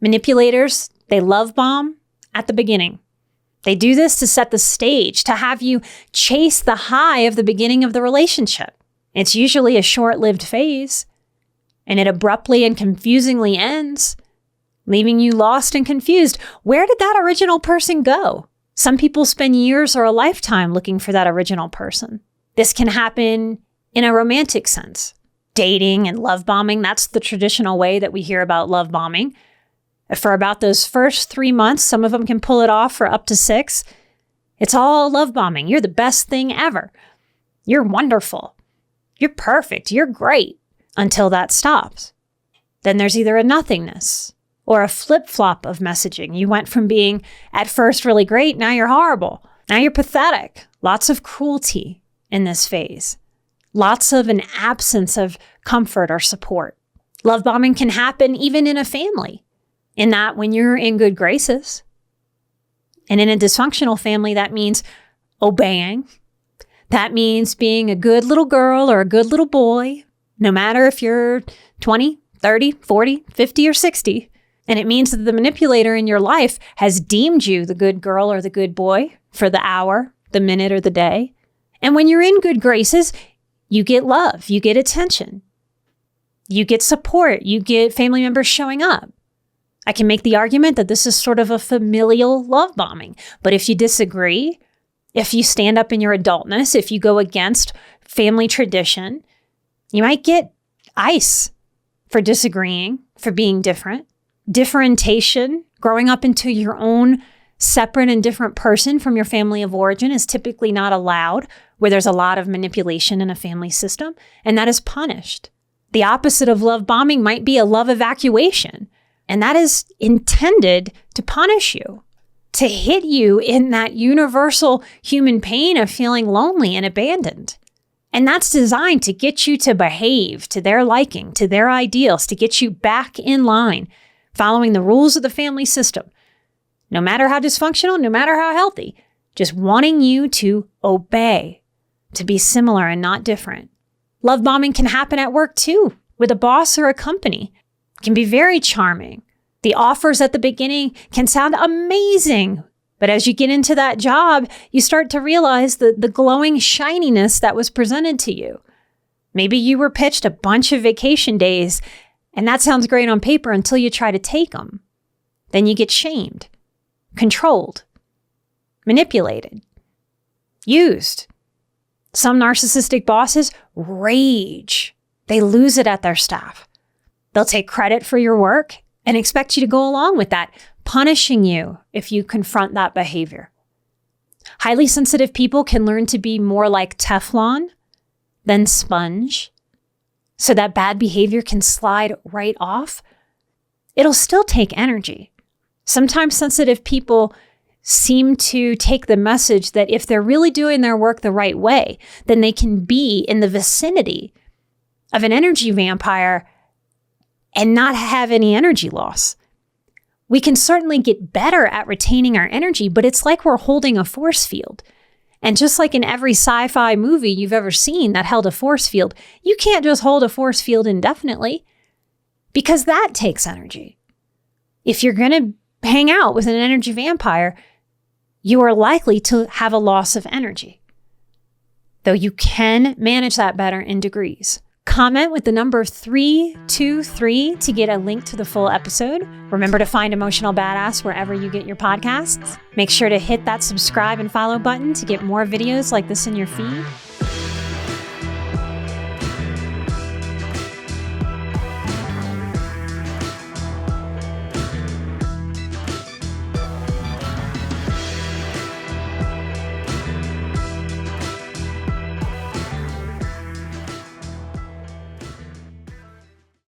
Manipulators, they love bomb at the beginning. They do this to set the stage, to have you chase the high of the beginning of the relationship. It's usually a short-lived phase, and it abruptly and confusingly ends, leaving you lost and confused. Where did that original person go? Some people spend years or a lifetime looking for that original person. This can happen in a romantic sense. Dating and love bombing, that's the traditional way that we hear about love bombing. For about those first 3 months, some of them can pull it off for up to 6. It's all love bombing. You're the best thing ever. You're wonderful. You're perfect. You're great. Until that stops. Then there's either a nothingness or a flip-flop of messaging. You went from being at first really great, now you're horrible. Now you're pathetic. Lots of cruelty in this phase. Lots of an absence of comfort or support. Love bombing can happen even in a family, in that when you're in good graces. And in a dysfunctional family, that means obeying. That means being a good little girl or a good little boy, no matter if you're 20, 30, 40, 50, or 60. And it means that the manipulator in your life has deemed you the good girl or the good boy for the hour, the minute, or the day. And when you're in good graces, you get love, you get attention, you get support, you get family members showing up. I can make the argument that this is sort of a familial love bombing. But if you disagree, if you stand up in your adultness, if you go against family tradition, you might get ice for disagreeing, for being different. Differentiation, growing up into your own separate and different person from your family of origin, is typically not allowed where there's a lot of manipulation in a family system, and that is punished. The opposite of love bombing might be a love evacuation, and that is intended to punish you, to hit you in that universal human pain of feeling lonely and abandoned. And that's designed to get you to behave to their liking, to their ideals, to get you back in line, following the rules of the family system. No matter how dysfunctional, no matter how healthy, just wanting you to obey, to be similar and not different. Love bombing can happen at work too, with a boss or a company. It can be very charming. The offers at the beginning can sound amazing, but as you get into that job, you start to realize the glowing shininess that was presented to you. Maybe you were pitched a bunch of vacation days, and that sounds great on paper until you try to take them. Then you get shamed, controlled, manipulated, used. Some narcissistic bosses rage. They lose it at their staff. They'll take credit for your work and expect you to go along with that, punishing you if you confront that behavior. Highly sensitive people can learn to be more like Teflon than sponge, so that bad behavior can slide right off. It'll still take energy. Sometimes sensitive people seem to take the message that if they're really doing their work the right way, then they can be in the vicinity of an energy vampire and not have any energy loss. We can certainly get better at retaining our energy, but it's like we're holding a force field. And just like in every sci-fi movie you've ever seen that held a force field, you can't just hold a force field indefinitely, because that takes energy. If you're going to hang out with an energy vampire, you are likely to have a loss of energy, though you can manage that better in degrees. Comment with the number 323 to get a link to the full episode. Remember to find Emotional Badass wherever you get your podcasts. Make sure to hit that subscribe and follow button to get more videos like this in your feed.